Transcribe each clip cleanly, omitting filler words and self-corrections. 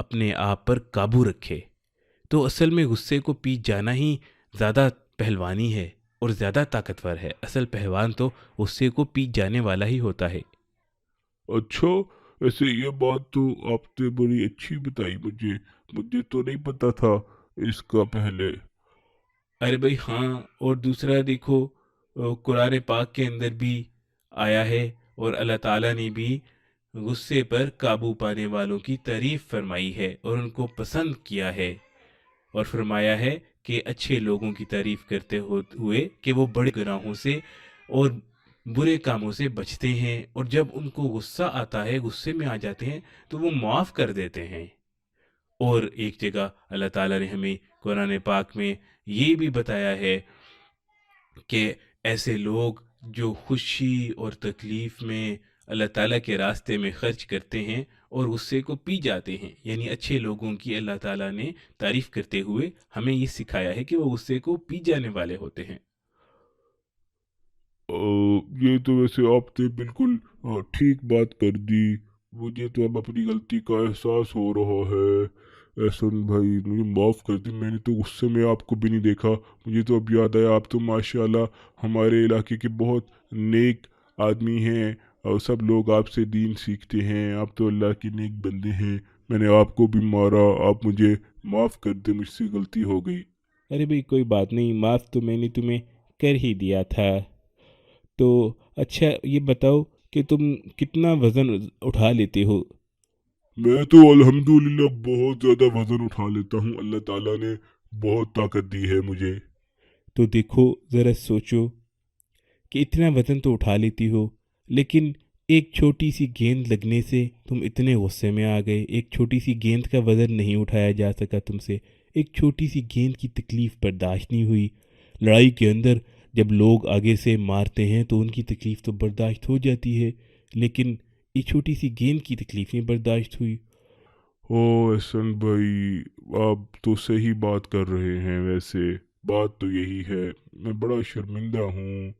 اپنے آپ پر قابو رکھے۔ تو اصل میں غصے کو پیچ جانا ہی زیادہ پہلوانی ہے اور زیادہ طاقتور ہے۔ اصل پہلوان تو غصے کو پیچ جانے والا ہی ہوتا ہے۔ اچھا، ایسے یہ بات تو آپ نے بڑی اچھی بتائی مجھے تو نہیں پتا تھا اس کا پہلے۔ ارے بھائی ہاں، اور دوسرا دیکھو قرآن پاک کے اندر بھی آیا ہے، اور اللہ تعالیٰ نے بھی غصے پر قابو پانے والوں کی تعریف فرمائی ہے اور ان کو پسند کیا ہے، اور فرمایا ہے کہ اچھے لوگوں کی تعریف کرتے ہوئے کہ وہ بڑے گناہوں سے اور برے کاموں سے بچتے ہیں، اور جب ان کو غصہ آتا ہے، غصے میں آ جاتے ہیں، تو وہ معاف کر دیتے ہیں۔ اور ایک جگہ اللہ تعالیٰ نے ہمیں قرآن پاک میں یہ بھی بتایا ہے کہ ایسے لوگ جو خوشی اور تکلیف میں اللہ تعالیٰ کے راستے میں خرچ کرتے ہیں اور غصے کو پی جاتے ہیں، یعنی اچھے لوگوں کی اللہ تعالیٰ نے تعریف کرتے ہوئے ہمیں یہ سکھایا ہے کہ وہ غصے کو پی جانے والے ہوتے ہیں۔ یہ تو ویسے آپ نے بالکل ٹھیک بات کر دی۔ مجھے تو اب اپنی غلطی کا احساس ہو رہا ہے۔ احسن بھائی مجھے معاف کر دی، میں نے تو غصے میں آپ کو بھی نہیں دیکھا۔ مجھے تو اب یاد آیا، آپ تو ماشاءاللہ ہمارے علاقے کے بہت نیک آدمی ہیں، اور سب لوگ آپ سے دین سیکھتے ہیں، آپ تو اللہ کے نیک بندے ہیں۔ میں نے آپ کو بھی مارا، آپ مجھے معاف کر دیں، مجھ سے غلطی ہو گئی۔ ارے بھائی کوئی بات نہیں، معاف تو میں نے تمہیں کر ہی دیا تھا۔ تو اچھا یہ بتاؤ کہ تم کتنا وزن اٹھا لیتے ہو؟ میں تو الحمدللہ بہت زیادہ وزن اٹھا لیتا ہوں، اللہ تعالیٰ نے بہت طاقت دی ہے مجھے۔ تو دیکھو ذرا سوچو کہ اتنا وزن تو اٹھا لیتی ہو، لیکن ایک چھوٹی سی گیند لگنے سے تم اتنے غصے میں آ گئے۔ ایک چھوٹی سی گیند کا وزن نہیں اٹھایا جا سکا تم سے، ایک چھوٹی سی گیند کی تکلیف برداشت نہیں ہوئی۔ لڑائی کے اندر جب لوگ آگے سے مارتے ہیں تو ان کی تکلیف تو برداشت ہو جاتی ہے، لیکن یہ چھوٹی سی گیند کی تکلیف نہیں برداشت ہوئی۔ احسن بھائی آپ تو صحیح بات کر رہے ہیں، ویسے بات تو یہی ہے۔ میں بڑا شرمندہ ہوں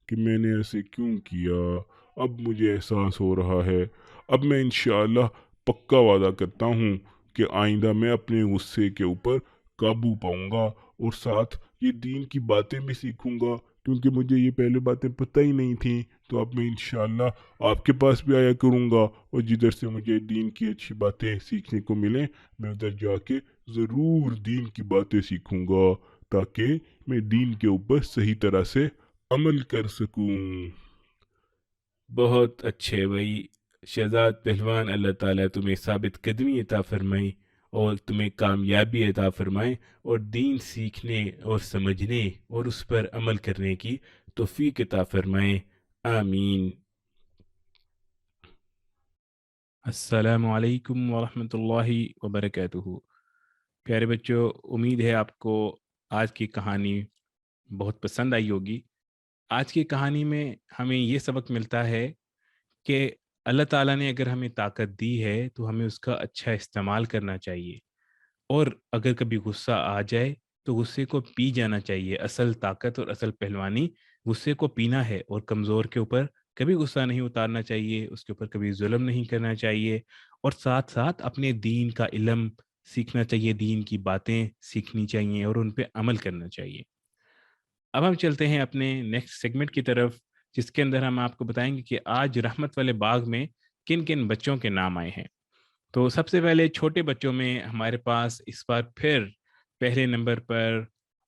کہ میں نے ایسے کیوں کیا۔ اب مجھے احساس ہو رہا ہے۔ اب میں انشاءاللہ پکا وعدہ کرتا ہوں کہ آئندہ میں اپنے غصے کے اوپر قابو پاؤں گا، اور ساتھ یہ دین کی باتیں بھی سیکھوں گا، کیونکہ مجھے یہ پہلے باتیں پتہ ہی نہیں تھیں۔ تو اب میں انشاءاللہ آپ کے پاس بھی آیا کروں گا، اور جدھر سے مجھے دین کی اچھی باتیں سیکھنے کو ملیں میں ادھر جا کے ضرور دین کی باتیں سیکھوں گا، تاکہ میں دین کے اوپر صحیح طرح سے عمل کر سکوں۔ بہت اچھے بھائی شہزاد پہلوان، اللہ تعالیٰ تمہیں ثابت قدمی عطا فرمائے اور تمہیں کامیابی عطا فرمائے، اور دین سیکھنے اور سمجھنے اور اس پر عمل کرنے کی توفیق عطا فرمائے، آمین۔ السلام علیکم ورحمۃ اللہ وبرکاتہ۔ پیارے بچوں، امید ہے آپ کو آج کی کہانی بہت پسند آئی ہوگی۔ آج کی کہانی میں ہمیں یہ سبق ملتا ہے کہ اللہ تعالیٰ نے اگر ہمیں طاقت دی ہے تو ہمیں اس کا اچھا استعمال کرنا چاہیے، اور اگر کبھی غصہ آ جائے تو غصے کو پی جانا چاہیے۔ اصل طاقت اور اصل پہلوانی غصے کو پینا ہے، اور کمزور کے اوپر کبھی غصہ نہیں اتارنا چاہیے، اس کے اوپر کبھی ظلم نہیں کرنا چاہیے، اور ساتھ ساتھ اپنے دین کا علم سیکھنا چاہیے، دین کی باتیں سیکھنی چاہیے اور ان پہ عمل کرنا چاہیے۔ اب ہم چلتے ہیں اپنے نیکسٹ سیگمنٹ کی طرف، جس کے اندر ہم آپ کو بتائیں گے کہ آج رحمت والے باغ میں کن کن بچوں کے نام آئے ہیں۔ تو سب سے پہلے چھوٹے بچوں میں ہمارے پاس اس بار پھر پہلے نمبر پر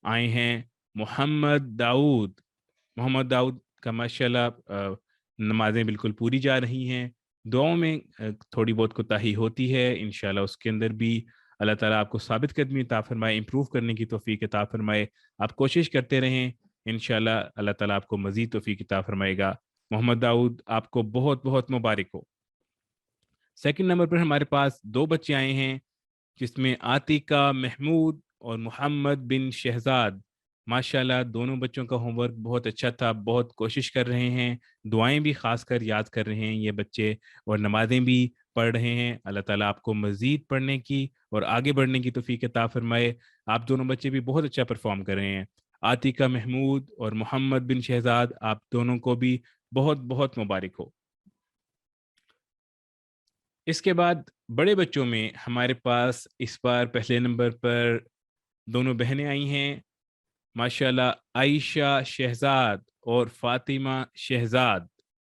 آئے ہیں محمد داؤد۔ محمد داؤد کا ماشاءاللہ نمازیں بالکل پوری جا رہی ہیں، دعاؤں میں تھوڑی بہت کوتاہی ہوتی ہے، انشاءاللہ اس کے اندر بھی اللہ تعالیٰ آپ کو ثابت قدمی عطا فرمائے، امپروو کرنے کی توفیق عطا فرمائے۔ آپ کوشش کرتے رہیں، انشاءاللہ اللہ تعالیٰ آپ کو مزید توفیق عطا فرمائے گا۔ محمد داؤد آپ کو بہت بہت مبارک ہو۔ سیکنڈ نمبر پر ہمارے پاس دو بچے آئے ہیں، جس میں عاتقہ محمود اور محمد بن شہزاد۔ ماشاءاللہ دونوں بچوں کا ہوم ورک بہت اچھا تھا، بہت کوشش کر رہے ہیں، دعائیں بھی خاص کر یاد کر رہے ہیں یہ بچے، اور نمازیں بھی پڑھ رہے ہیں۔ اللہ تعالیٰ آپ کو مزید پڑھنے کی اور آگے بڑھنے کی توفیق عطا فرمائے۔ آپ دونوں بچے بھی بہت اچھا پرفارم کر رہے ہیں۔ عاتقہ محمود اور محمد بن شہزاد، آپ دونوں کو بھی بہت بہت مبارک ہو۔ اس کے بعد بڑے بچوں میں ہمارے پاس اس بار پہلے نمبر پر دونوں بہنیں آئی ہیں ماشاءاللہ، عائشہ شہزاد اور فاطمہ شہزاد۔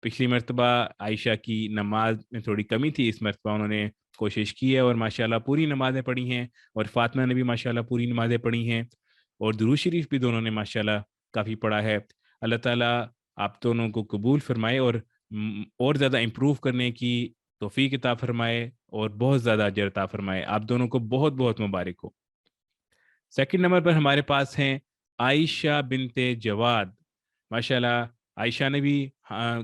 پچھلی مرتبہ عائشہ کی نماز میں تھوڑی کمی تھی، اس مرتبہ انہوں نے کوشش کی ہے اور ماشاءاللہ پوری نمازیں پڑھی ہیں، اور فاطمہ نے بھی ماشاءاللہ پوری نمازیں پڑھی ہیں، اور درود شریف بھی دونوں نے ماشاءاللہ کافی پڑھا ہے۔ اللہ تعالیٰ آپ دونوں کو قبول فرمائے اور زیادہ امپروو کرنے کی توفیق عطا فرمائے اور بہت زیادہ اجر عطا فرمائے۔ آپ دونوں کو بہت بہت مبارک ہو۔ سیکنڈ نمبر پر ہمارے پاس ہیں عائشہ بنت جواد۔ ماشاءاللہ عائشہ نے بھی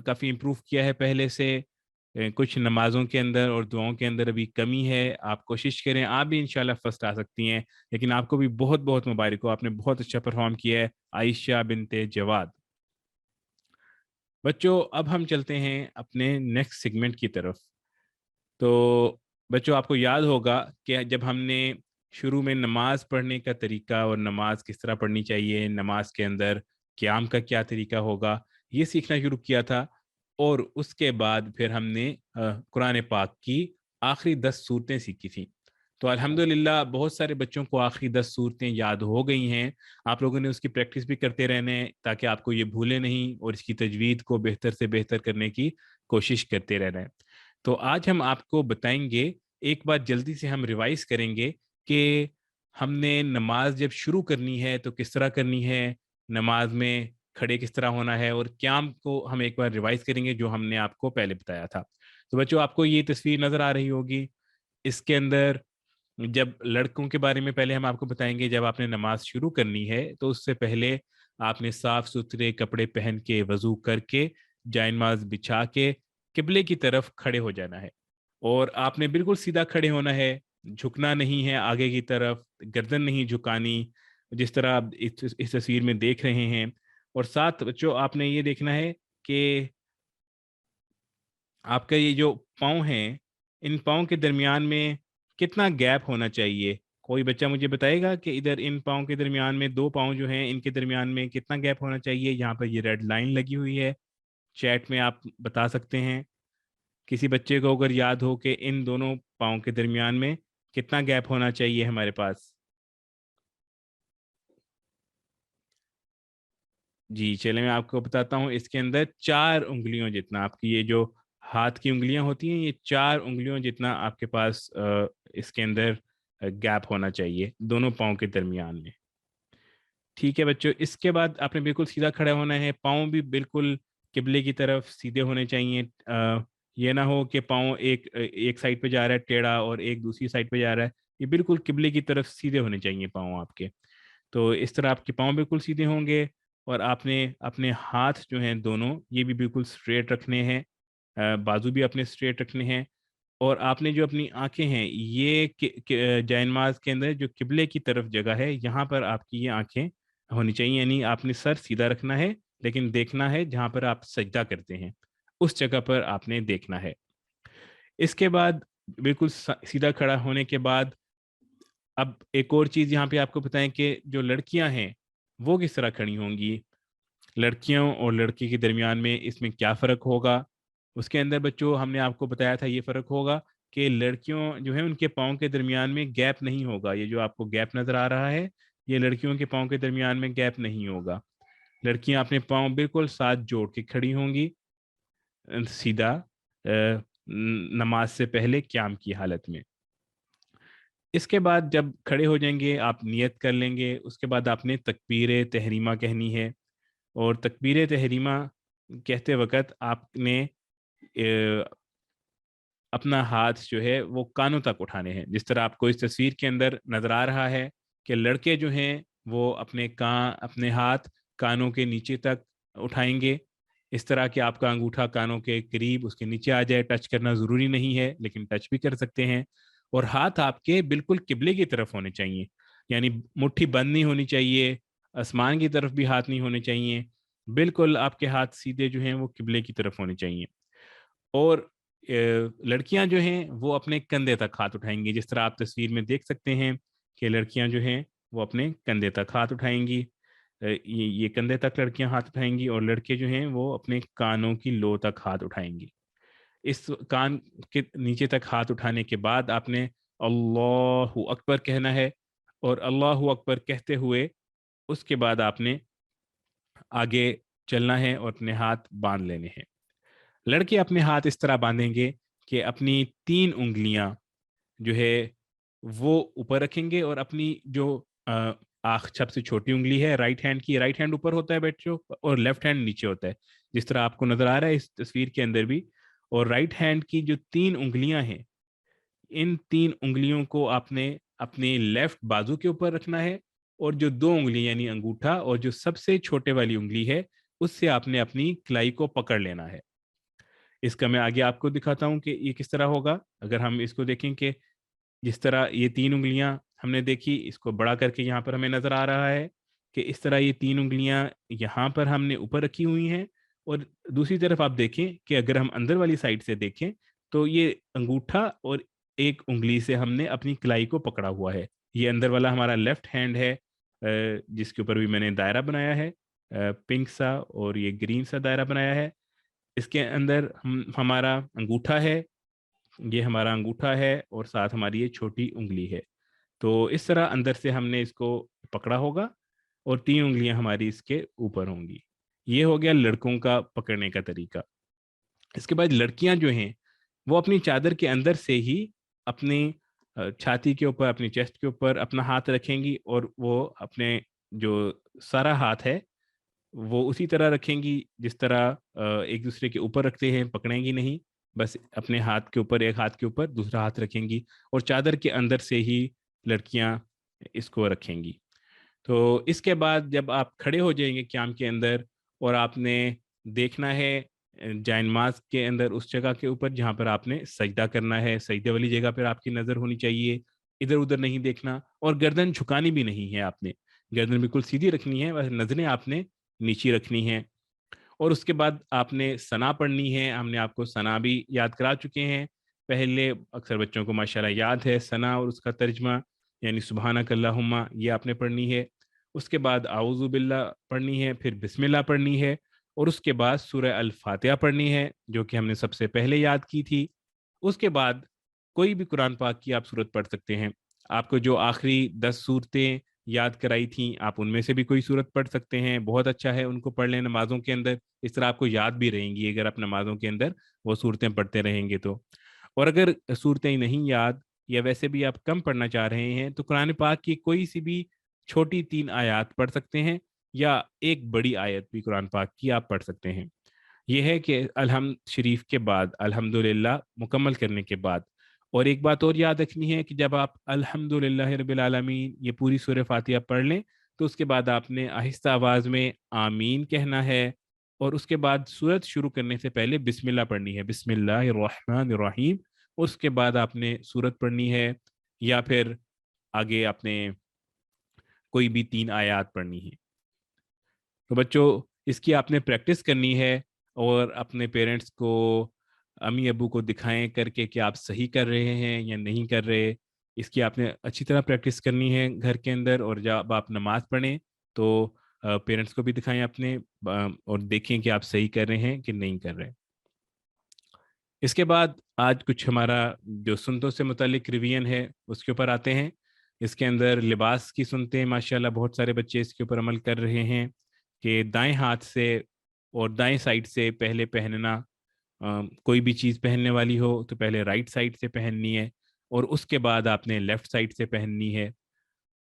کافی امپروو کیا ہے پہلے سے، کچھ نمازوں کے اندر اور دعاؤں کے اندر ابھی کمی ہے۔ آپ کوشش کریں، آپ بھی انشاءاللہ فرسٹ آ سکتی ہیں، لیکن آپ کو بھی بہت بہت مبارک ہو، آپ نے بہت اچھا پرفارم کیا ہے عائشہ بنت جواد۔ بچوں اب ہم چلتے ہیں اپنے نیکسٹ سیگمنٹ کی طرف۔ تو بچوں آپ کو یاد ہوگا کہ جب ہم نے شروع میں نماز پڑھنے کا طریقہ اور نماز کس طرح پڑھنی چاہیے، نماز کے اندر قیام کا کیا طریقہ ہوگا، یہ سیکھنا شروع کیا تھا، اور اس کے بعد پھر ہم نے قرآن پاک کی آخری 10 صورتیں سیکھی تھیں۔ تو الحمدللہ بہت سارے بچوں کو آخری 10 صورتیں یاد ہو گئی ہیں۔ آپ لوگوں نے اس کی پریکٹس بھی کرتے رہنے تاکہ آپ کو یہ بھولے نہیں، اور اس کی تجوید کو بہتر سے بہتر کرنے کی کوشش کرتے رہنا ہے۔ تو آج ہم آپ کو بتائیں گے، ایک بات جلدی سے ہم ریوائز کریں گے کہ ہم نے نماز جب شروع کرنی ہے تو کس طرح کرنی ہے، نماز میں کھڑے کس طرح ہونا ہے، اور قیام کو ہم ایک بار ریوائز کریں گے جو ہم نے آپ کو پہلے بتایا تھا۔ تو بچوں آپ کو یہ تصویر نظر آ رہی ہوگی، اس کے اندر جب لڑکوں کے بارے میں پہلے ہم آپ کو بتائیں گے، جب آپ نے نماز شروع کرنی ہے تو اس سے پہلے آپ نے صاف ستھرے کپڑے پہن کے وضو کر کے جائے نماز بچھا کے قبلے کی طرف کھڑے ہو جانا ہے، اور آپ نے بالکل سیدھا کھڑے ہونا ہے، جھکنا نہیں ہے آگے کی طرف، گردن نہیں جھکانی جس طرح آپ اس تصویر میں دیکھ رہے ہیں۔ اور ساتھ بچوں آپ نے یہ دیکھنا ہے کہ آپ کا یہ جو پاؤں ہیں، ان پاؤں کے درمیان میں کتنا گیپ ہونا چاہیے؟ کوئی بچہ مجھے بتائے گا کہ ادھر ان پاؤں کے درمیان میں، دو پاؤں جو ہیں ان کے درمیان میں کتنا گیپ ہونا چاہیے؟ یہاں پر یہ ریڈ لائن لگی ہوئی ہے، چیٹ میں آپ بتا سکتے ہیں۔ کسی بچے کو اگر یاد ہو کہ ان دونوں پاؤں کے درمیان میں کتنا گیپ ہونا چاہیے ہمارے پاس؟ جی چلیں میں آپ کو بتاتا ہوں، اس کے اندر 4 انگلیوں جتنا، آپ کی یہ جو ہاتھ کی انگلیاں ہوتی ہیں، یہ 4 انگلیوں جتنا آپ کے پاس اس کے اندر گیپ ہونا چاہیے دونوں پاؤں کے درمیان میں۔ ٹھیک ہے بچوں، اس کے بعد آپ نے بالکل سیدھا کھڑا ہونا ہے، پاؤں بھی بالکل قبلے کی طرف سیدھے ہونے چاہیے۔ یہ نہ ہو کہ پاؤں ایک سائڈ پہ جا رہا ہے ٹیڑھا اور ایک دوسری سائڈ پہ جا رہا ہے، یہ بالکل قبلے کی طرف سیدھے ہونے چاہیے پاؤں آپ کے۔ تو اس طرح آپ کے پاؤں بالکل سیدھے ہوں گے، اور آپ نے اپنے ہاتھ جو ہیں دونوں یہ بھی بالکل اسٹریٹ رکھنے ہیں، بازو بھی اپنے اسٹریٹ رکھنے ہیں، اور آپ نے جو اپنی آنکھیں ہیں یہ جائے نماز کے اندر جو قبلے کی طرف جگہ ہے یہاں پر آپ کی یہ آنکھیں ہونی چاہیے، یعنی آپ نے سر سیدھا رکھنا ہے لیکن دیکھنا ہے جہاں پر آپ سجدہ کرتے ہیں اس جگہ پر آپ نے دیکھنا ہے۔ اس کے بعد بالکل سیدھا کھڑا ہونے کے بعد اب ایک اور چیز یہاں پہ آپ کو بتائیں کہ جو لڑکیاں ہیں وہ کس طرح کھڑی ہوں گی، لڑکیوں اور لڑکی کے درمیان میں اس میں کیا فرق ہوگا؟ اس کے اندر بچوں ہم نے آپ کو بتایا تھا یہ فرق ہوگا کہ لڑکیوں جو ہیں ان کے پاؤں کے درمیان میں گیپ نہیں ہوگا، یہ جو آپ کو گیپ نظر آ رہا ہے یہ لڑکیوں کے پاؤں کے درمیان میں گیپ نہیں ہوگا۔ لڑکیاں اپنے پاؤں بالکل ساتھ جوڑ کے کھڑی ہوں گی سیدھا نماز سے پہلے قیام کی حالت میں۔ اس کے بعد جب کھڑے ہو جائیں گے آپ نیت کر لیں گے، اس کے بعد آپ نے تکبیر تحریمہ کہنی ہے، اور تکبیر تحریمہ کہتے وقت آپ نے اپنا ہاتھ جو ہے وہ کانوں تک اٹھانے ہیں، جس طرح آپ کو اس تصویر کے اندر نظر آ رہا ہے کہ لڑکے جو ہیں وہ اپنے ہاتھ کانوں کے نیچے تک اٹھائیں گے، اس طرح کہ آپ کا انگوٹھا کانوں کے قریب اس کے نیچے آ جائے، ٹچ کرنا ضروری نہیں ہے لیکن ٹچ بھی کر سکتے ہیں، اور ہاتھ آپ کے بالکل قبلے کی طرف ہونے چاہیے، یعنی مٹھی بند نہیں ہونی چاہیے، آسمان کی طرف بھی ہاتھ نہیں ہونے چاہیے، بالکل آپ کے ہاتھ سیدھے جو ہیں وہ قبلے کی طرف ہونے چاہیے۔ اور لڑکیاں جو ہیں وہ اپنے کندھے تک ہاتھ اٹھائیں گی، جس طرح آپ تصویر میں دیکھ سکتے ہیں کہ لڑکیاں جو ہیں وہ اپنے کندھے تک ہاتھ اٹھائیں گی، یہ کندھے تک لڑکیاں ہاتھ اٹھائیں گی، اور لڑکے جو ہیں وہ اپنے کانوں کی لو تک ہاتھ اٹھائیں گی۔ اس کان کے نیچے تک ہاتھ اٹھانے کے بعد آپ نے اللہ اکبر کہنا ہے، اور اللہ اکبر کہتے ہوئے اس کے بعد آپ نے آگے چلنا ہے اور اپنے ہاتھ باندھ لینے ہیں۔ لڑکے اپنے ہاتھ اس طرح باندھیں گے کہ اپنی 3 انگلیاں جو ہے وہ اوپر رکھیں گے، اور اپنی جو سب سے چھوٹی انگلی ہے رائٹ ہینڈ کی، رائٹ ہینڈ اوپر ہوتا ہے بچوں، اور لیفٹ ہینڈ نیچے ہوتا ہے، جس طرح آپ کو نظر آ رہا ہے اس تصویر کے اندر بھی۔ اور رائٹ ہینڈ کی جو 3 انگلیاں ہیں، ان 3 انگلیوں کو آپ نے اپنے لیفٹ بازو کے اوپر رکھنا ہے، اور جو 2 انگلی یعنی انگوٹھا اور جو سب سے چھوٹے والی انگلی ہے اس سے آپ نے اپنی کلائی کو پکڑ لینا ہے۔ اس کا میں آگے آپ کو دکھاتا ہوں کہ یہ کس طرح ہوگا۔ اگر ہم اس کو دیکھیں کہ جس طرح یہ 3 انگلیاں ہم نے دیکھی، اس کو بڑا کر کے یہاں پر ہمیں نظر آ رہا ہے کہ اس طرح یہ 3 انگلیاں یہاں پر ہم نے اوپر رکھی ہوئی ہیں، اور دوسری طرف آپ دیکھیں کہ اگر ہم اندر والی سائڈ سے دیکھیں تو یہ انگوٹھا اور ایک انگلی سے ہم نے اپنی کلائی کو پکڑا ہوا ہے۔ یہ اندر والا ہمارا لیفٹ ہینڈ ہے، جس کے اوپر بھی میں نے دائرہ بنایا ہے، پنک سا اور یہ گرین سا دائرہ بنایا ہے۔ اس کے اندر ہمارا انگوٹھا ہے، یہ ہمارا انگوٹھا ہے، اور ساتھ ہماری یہ چھوٹی انگلی ہے۔ تو اس طرح اندر سے ہم نے اس کو پکڑا ہوگا، اور 3 انگلیاں ہماری اس کے اوپر ہوں گی۔ یہ ہو گیا لڑکوں کا پکڑنے کا طریقہ۔ اس کے بعد لڑکیاں جو ہیں وہ اپنی چادر کے اندر سے ہی اپنی چھاتی کے اوپر، اپنی چیسٹ کے اوپر اپنا ہاتھ رکھیں گی، اور وہ اپنے جو سارا ہاتھ ہے وہ اسی طرح رکھیں گی جس طرح ایک دوسرے کے اوپر رکھتے ہیں، پکڑیں گی نہیں، بس اپنے ہاتھ کے اوپر، ایک ہاتھ کے اوپر دوسرا ہاتھ رکھیں گی، اور چادر کے اندر سے ہی لڑکیاں اس کو رکھیں گی۔ تو اس کے بعد جب آپ کھڑے ہو جائیں گے قیام کے اندر، اور آپ نے دیکھنا ہے جائے نماز کے اندر اس جگہ کے اوپر جہاں پر آپ نے سجدہ کرنا ہے، سجدے والی جگہ پر آپ کی نظر ہونی چاہیے، ادھر ادھر نہیں دیکھنا، اور گردن جھکانی بھی نہیں ہے، آپ نے گردن بالکل سیدھی رکھنی ہے، بس نظریں آپ نے نیچی رکھنی ہیں۔ اور اس کے بعد آپ نے ثنا پڑھنی ہے۔ ہم نے آپ کو ثنا بھی یاد کرا چکے ہیں پہلے، اکثر بچوں کو ماشاءاللہ یاد ہے ثنا اور اس کا ترجمہ، یعنی سبحانک اللہم، یہ آپ نے پڑھنی ہے۔ اس کے بعد اعوذ باللہ پڑھنی ہے، پھر بسم اللہ پڑھنی ہے، اور اس کے بعد سورہ الفاتحہ پڑھنی ہے جو کہ ہم نے سب سے پہلے یاد کی تھی۔ اس کے بعد کوئی بھی قرآن پاک کی آپ صورت پڑھ سکتے ہیں۔ آپ کو جو آخری 10 صورتیں یاد کرائی تھیں، آپ ان میں سے بھی کوئی صورت پڑھ سکتے ہیں، بہت اچھا ہے ان کو پڑھ لیں نمازوں کے اندر، اس طرح آپ کو یاد بھی رہیں گی اگر آپ نمازوں کے اندر وہ صورتیں پڑھتے رہیں گے تو۔ اور اگر صورتیں نہیں یاد، یا ویسے بھی آپ کم پڑھنا چاہ رہے ہیں، تو قرآن پاک کی کوئی سی بھی چھوٹی 3 آیات پڑھ سکتے ہیں، یا ایک بڑی آیت بھی قرآن پاک کی آپ پڑھ سکتے ہیں۔ یہ ہے کہ الحمد شریف کے بعد، الحمدللہ مکمل کرنے کے بعد، اور ایک بات اور یاد رکھنی ہے کہ جب آپ الحمدللہ رب العالمین یہ پوری سورہ فاتحہ پڑھ لیں تو اس کے بعد آپ نے آہستہ آواز میں آمین کہنا ہے، اور اس کے بعد سورت شروع کرنے سے پہلے بسم اللہ پڑھنی ہے، بسم اللہ الرحمن الرحیم۔ اس کے بعد آپ نے سورت پڑھنی ہے، یا پھر آگے آپ نے کوئی بھی 3 آیات پڑھنی ہے۔ تو بچوں اس کی آپ نے پریکٹس کرنی ہے، اور اپنے پیرنٹس کو، امی ابو کو دکھائیں کر کے کہ آپ صحیح کر رہے ہیں یا نہیں کر رہے۔ اس کی آپ نے اچھی طرح پریکٹس کرنی ہے گھر کے اندر، اور جب آپ نماز پڑھیں تو پیرنٹس کو بھی دکھائیں اپنے، اور دیکھیں کہ آپ صحیح کر رہے ہیں کہ نہیں کر رہے۔ اس کے بعد آج کچھ ہمارا جو سنتوں سے متعلق ریویژن ہے اس کے اوپر آتے ہیں۔ اس کے اندر لباس کی سنتیں، ماشاءاللہ بہت سارے بچے اس کے اوپر عمل کر رہے ہیں کہ دائیں ہاتھ سے اور دائیں سائڈ سے پہلے پہننا، کوئی بھی چیز پہننے والی ہو تو پہلے رائٹ سائڈ سے پہننی ہے، اور اس کے بعد آپ نے لیفٹ سائڈ سے پہننی ہے،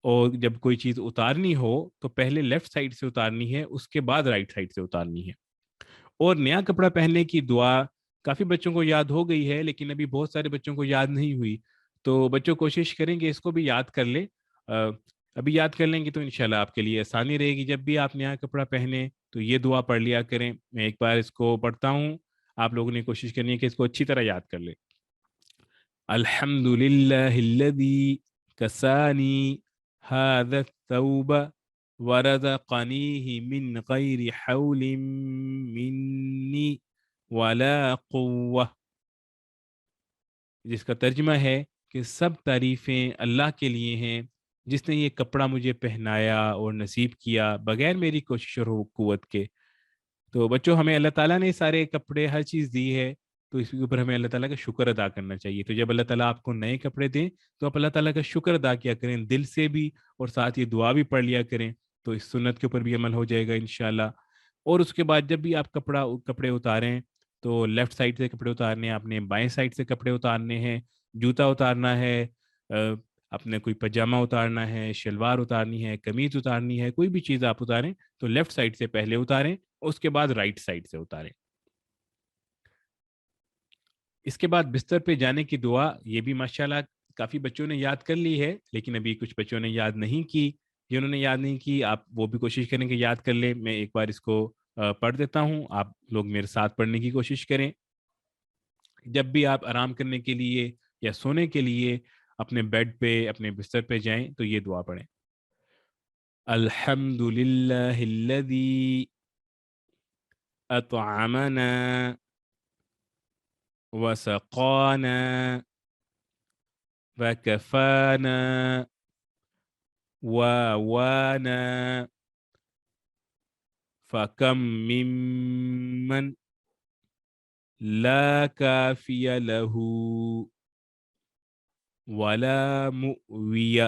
اور جب کوئی چیز اتارنی ہو تو پہلے لیفٹ سائڈ سے اتارنی ہے، اس کے بعد رائٹ سائڈ سے اتارنی ہے۔ اور نیا کپڑا پہننے کی دعا کافی بچوں کو یاد ہو گئی ہے، لیکن ابھی بہت سارے بچوں کو یاد نہیں ہوئی، تو بچوں کوشش کریں گے اس کو بھی یاد کر لیں۔ ابھی یاد کر لیں گے تو انشاءاللہ آپ کے لیے آسانی رہے گی، جب بھی آپ نیا کپڑا پہنیں تو یہ دعا پڑھ لیا کریں۔ میں ایک بار اس کو پڑھتا ہوں، آپ لوگوں نے کوشش کرنی ہے کہ اس کو اچھی طرح یاد کر لیں۔ الحمد للہ الذی کسانی هذا الثوب ورزقنیہ من غیر حول منی ولا قوة، جس کا ترجمہ ہے کہ سب تعریفیں اللہ کے لیے ہیں جس نے یہ کپڑا مجھے پہنایا اور نصیب کیا بغیر میری کوشش اور قوت کے۔ تو بچوں ہمیں اللہ تعالیٰ نے سارے کپڑے، ہر چیز دی ہے، تو اس کے اوپر ہمیں اللہ تعالیٰ کا شکر ادا کرنا چاہیے. تو جب اللہ تعالیٰ آپ کو نئے کپڑے دیں تو آپ اللہ تعالیٰ کا شکر ادا کیا کریں دل سے بھی, اور ساتھ یہ دعا بھی پڑھ لیا کریں. تو اس سنت کے اوپر بھی عمل ہو جائے گا انشاءاللہ. اور اس کے بعد جب بھی آپ کپڑے اتاریں تو لیفٹ سائڈ سے کپڑے اتارنے ہیں, آپ نے بائیں سائڈ سے کپڑے اتارنے ہیں. جوتا اتارنا ہے, اپنے کوئی پاجامہ اتارنا ہے, شلوار اتارنی ہے, قمیض اتارنی ہے, کوئی بھی چیز آپ اتاریں تو لیفٹ سائڈ سے پہلے اتاریں, اس کے بعد رائٹ سائڈ سے اتاریں. اس کے بعد بستر پہ جانے کی دعا, یہ بھی ماشاءاللہ کافی بچوں نے یاد کر لی ہے, لیکن ابھی کچھ بچوں نے یاد نہیں کی. جنہوں نے یاد نہیں کی آپ وہ بھی کوشش کریں کہ یاد کر لیں. میں ایک بار اس کو پڑھ دیتا ہوں, آپ لوگ میرے ساتھ پڑھنے کی کوشش کریں. جب بھی آپ آرام کرنے کے لیے یا سونے کے لیے اپنے بیڈ پہ, اپنے بستر پہ جائیں تو یہ دعا پڑھیں. الحمد للہ الذی اطعمنا وسقانا وکفانا ووانا فکم ممن لا کافی له ولا مؤوی.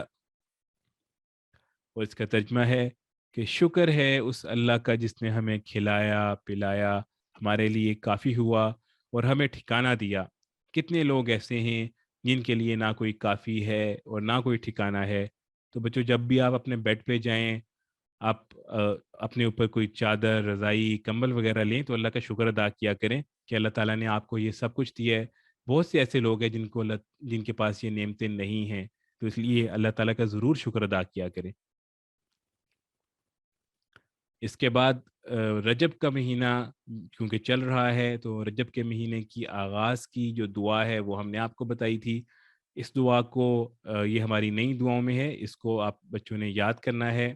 اور اس کا ترجمہ ہے کہ شکر ہے اس اللہ کا جس نے ہمیں کھلایا پلایا, ہمارے لیے کافی ہوا اور ہمیں ٹھکانہ دیا. کتنے لوگ ایسے ہیں جن کے لیے نہ کوئی کافی ہے اور نہ کوئی ٹھکانہ ہے. تو بچوں جب بھی آپ اپنے بیڈ پہ جائیں, آپ اپنے اوپر کوئی چادر, رضائی, کمبل وغیرہ لیں تو اللہ کا شکر ادا کیا کریں کہ اللہ تعالیٰ نے آپ کو یہ سب کچھ دیا ہے. بہت سے ایسے لوگ ہیں جن کے پاس یہ نعمتیں نہیں ہیں, تو اس لیے اللہ تعالیٰ کا ضرور شکر ادا کیا کریں. اس کے بعد رجب کا مہینہ کیونکہ چل رہا ہے تو رجب کے مہینے کی آغاز کی جو دعا ہے وہ ہم نے آپ کو بتائی تھی. اس دعا کو یہ ہماری نئی دعاؤں میں ہے, اس کو آپ بچوں نے یاد کرنا ہے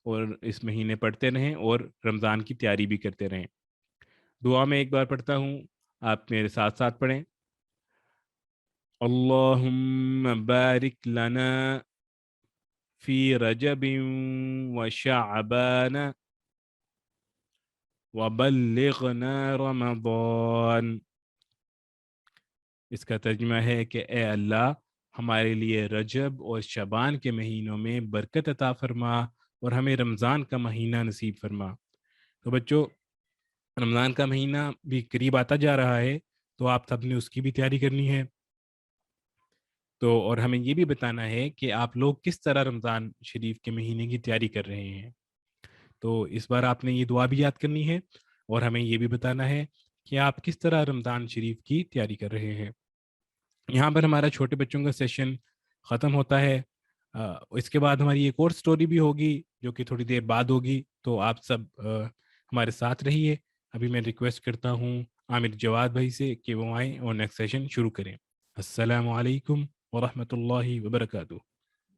اور اس مہینے پڑھتے رہیں اور رمضان کی تیاری بھی کرتے رہیں. دعا میں ایک بار پڑھتا ہوں, آپ میرے ساتھ ساتھ پڑھیں. اللہم بارک لنا فی رجب و شعبان وبلغنا رمضان. اس کا ترجمہ ہے کہ اے اللہ ہمارے لیے رجب اور شعبان کے مہینوں میں برکت عطا فرما اور ہمیں رمضان کا مہینہ نصیب فرما. تو بچوں رمضان کا مہینہ بھی قریب آتا جا رہا ہے, تو آپ سب نے اس کی بھی تیاری کرنی ہے. تو اور ہمیں یہ بھی بتانا ہے کہ آپ لوگ کس طرح رمضان شریف کے مہینے کی تیاری کر رہے ہیں. تو اس بار آپ نے یہ دعا بھی یاد کرنی ہے اور ہمیں یہ بھی بتانا ہے کہ آپ کس طرح رمضان شریف کی تیاری کر رہے ہیں. یہاں پر ہمارا چھوٹے بچوں کا سیشن ختم ہوتا ہے. اس کے بعد ہماری ایک اور سٹوری بھی ہوگی جو کہ تھوڑی دیر بعد ہوگی, تو آپ سب ہمارے ساتھ رہیے. ابھی میں ریکویسٹ کرتا ہوں عامر جواد بھائی سے کہ وہ آئیں اور نیکسٹ سیشن شروع کریں. السلام علیکم ورحمۃ اللہ وبرکاتہ.